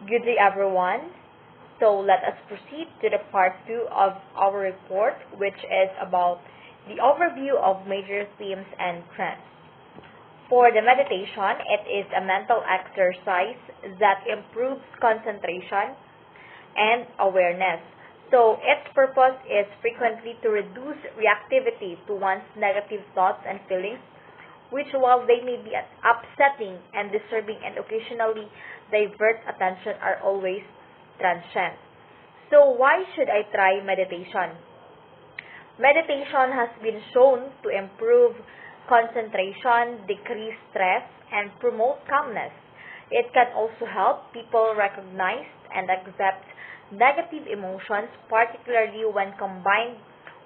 Good day, everyone. So let us proceed to the part 2 of our report, which is about the overview of major themes and trends. For the meditation, it is a mental exercise that improves concentration and awareness. So its purpose is frequently to reduce reactivity to one's negative thoughts and feelings, which while they may be upsetting and disturbing and occasionally divert attention, are always transient. So why should I try meditation? Meditation has been shown to improve concentration, decrease stress, and promote calmness. It can also help people recognize and accept negative emotions, particularly when combined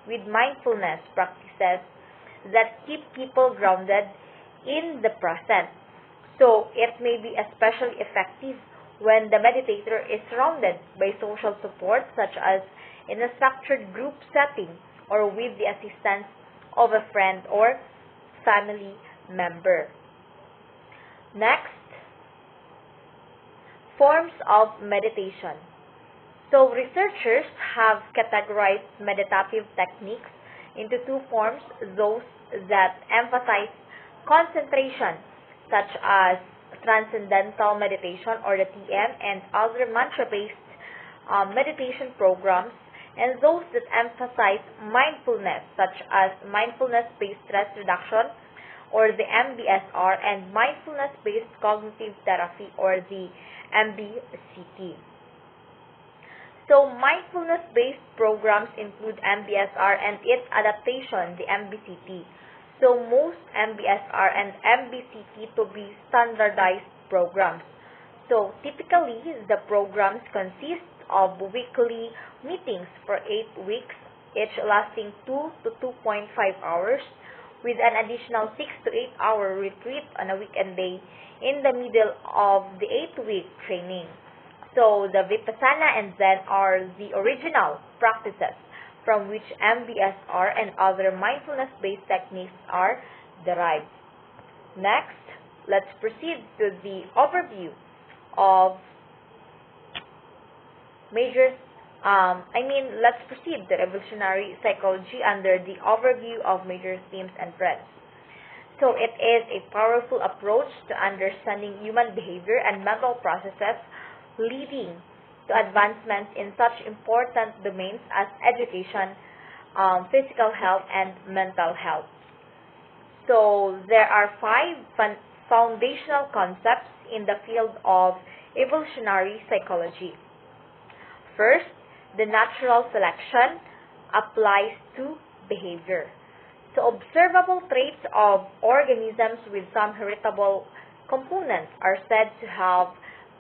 with mindfulness practices that keep people grounded in the present. So, it may be especially effective when the meditator is surrounded by social support, such as in a structured group setting or with the assistance of a friend or family member. Next, forms of meditation. So, researchers have categorized meditative techniques into two forms: those that emphasize concentration, such as transcendental meditation or the TM, and other mantra-based meditation programs, and those that emphasize mindfulness, such as mindfulness-based stress reduction or the MBSR, and mindfulness-based cognitive therapy or the MBCT. So, mindfulness-based programs include MBSR and its adaptation, the MBCT. So, most MBSR and MBCT to be standardized programs. So, typically, the programs consist of weekly meetings for 8 weeks, each lasting 2 to 2.5 hours, with an additional 6 to 8 hour retreat on a weekend day in the middle of the 8-week training. So, the Vipassana and Zen are the original practices from which MBSR and other mindfulness-based techniques are derived. Next, let's proceed to the overview of let's proceed to evolutionary psychology under the overview of major themes and trends. So, it is a powerful approach to understanding human behavior and mental processes, leading to advancements in such important domains as education, physical health, and mental health. So, there are 5 foundational concepts in the field of evolutionary psychology. First, the natural selection applies to behavior. So, observable traits of organisms with some heritable components are said to have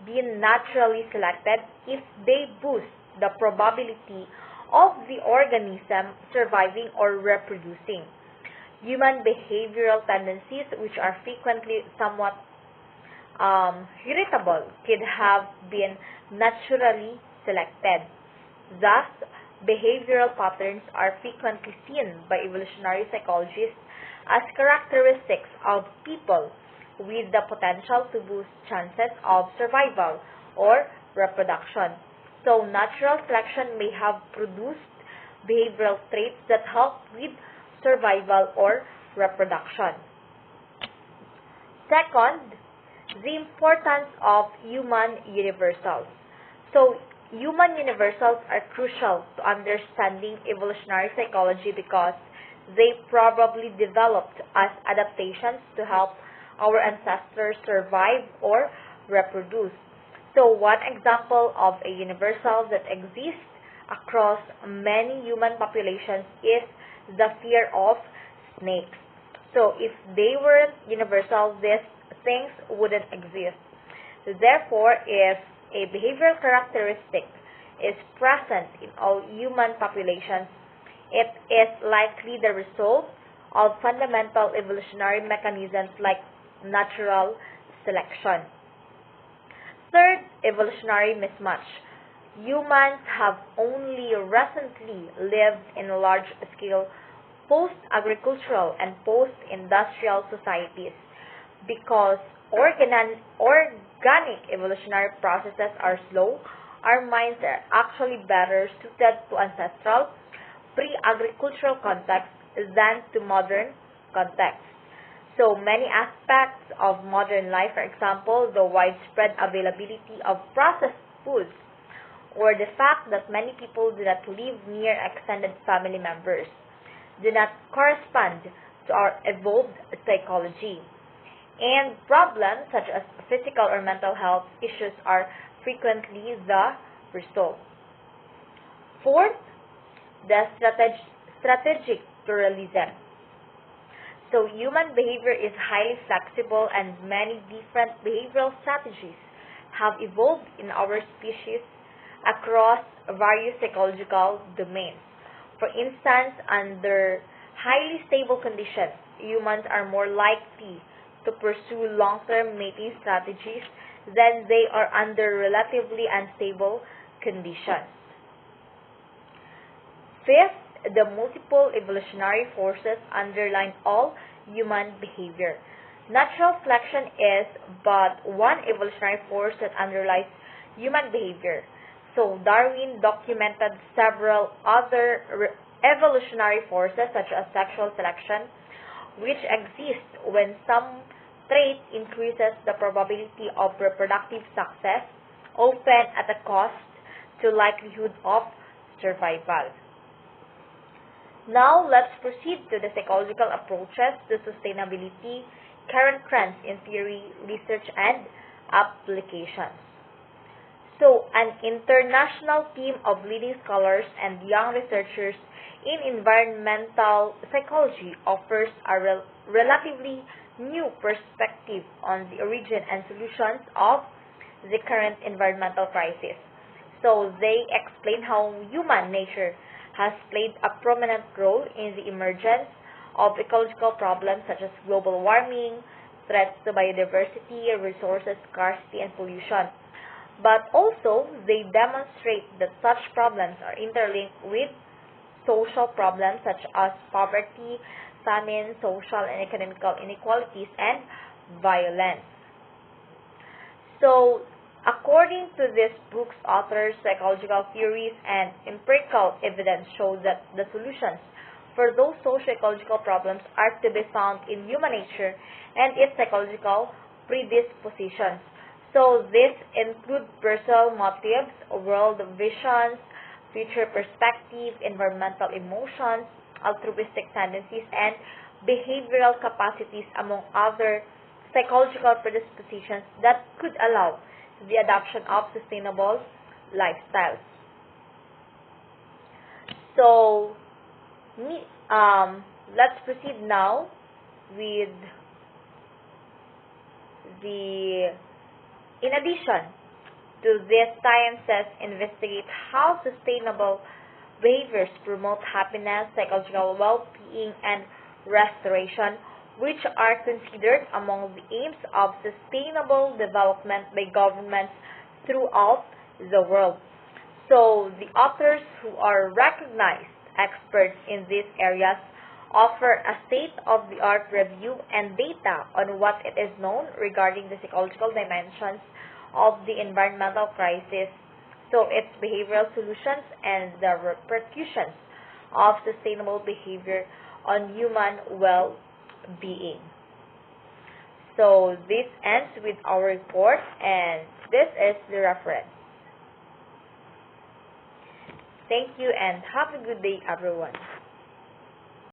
been naturally selected if they boost the probability of the organism surviving or reproducing. Human behavioral tendencies, which are frequently somewhat heritable, could have been naturally selected. Thus, behavioral patterns are frequently seen by evolutionary psychologists as characteristics of people with the potential to boost chances of survival or reproduction. So, natural selection may have produced behavioral traits that help with survival or reproduction. Second, the importance of human universals. So, human universals are crucial to understanding evolutionary psychology because they probably developed as adaptations to help our ancestors survive or reproduce. So, one example of a universal that exists across many human populations is the fear of snakes. So, if they weren't universal, these things wouldn't exist. Therefore, if a behavioral characteristic is present in all human populations, it is likely the result of fundamental evolutionary mechanisms like natural selection. Third, evolutionary mismatch. Humans have only recently lived in large-scale post-agricultural and post-industrial societies because organic evolutionary processes are slow, our minds are actually better suited to ancestral, pre-agricultural contexts than to modern contexts. So many aspects of modern life, for example, the widespread availability of processed foods, or the fact that many people do not live near extended family members, do not correspond to our evolved psychology. And problems such as physical or mental health issues are frequently the result. Fourth, the strategic pluralism. So human behavior is highly flexible and many different behavioral strategies have evolved in our species across various psychological domains. For instance, under highly stable conditions, humans are more likely to pursue long-term mating strategies than they are under relatively unstable conditions. Fifth, the multiple evolutionary forces underlying all human behavior. Natural selection is but one evolutionary force that underlies human behavior. So Darwin documented several other evolutionary forces such as sexual selection, which exist when some trait increases the probability of reproductive success, often at a cost to likelihood of survival. Now, let's proceed to the psychological approaches to sustainability, current trends in theory, research, and applications. So, an international team of leading scholars and young researchers in environmental psychology offers a relatively new perspective on the origin and solutions of the current environmental crisis. So, they explain how human nature has played a prominent role in the emergence of ecological problems such as global warming, threats to biodiversity, resources scarcity, and pollution. But also, they demonstrate that such problems are interlinked with social problems such as poverty, famine, social and economical inequalities, and violence. So, according to this book's authors, psychological theories and empirical evidence show that the solutions for those socio-ecological problems are to be found in human nature and its psychological predispositions. So these include personal motives, world visions, future perspective, environmental emotions, altruistic tendencies, and behavioral capacities, among other psychological predispositions that could allow the adoption of sustainable lifestyles. So, let's proceed now with the, in addition to these sciences, investigate how sustainable behaviors promote happiness, psychological well-being, and restoration, which are considered among the aims of sustainable development by governments throughout the world. So, the authors who are recognized experts in these areas offer a state-of-the-art review and data on what it is known regarding the psychological dimensions of the environmental crisis, so its behavioral solutions and the repercussions of sustainable behavior on human well-being. So this ends with our report, and this is the reference. Thank you and have a good day, everyone.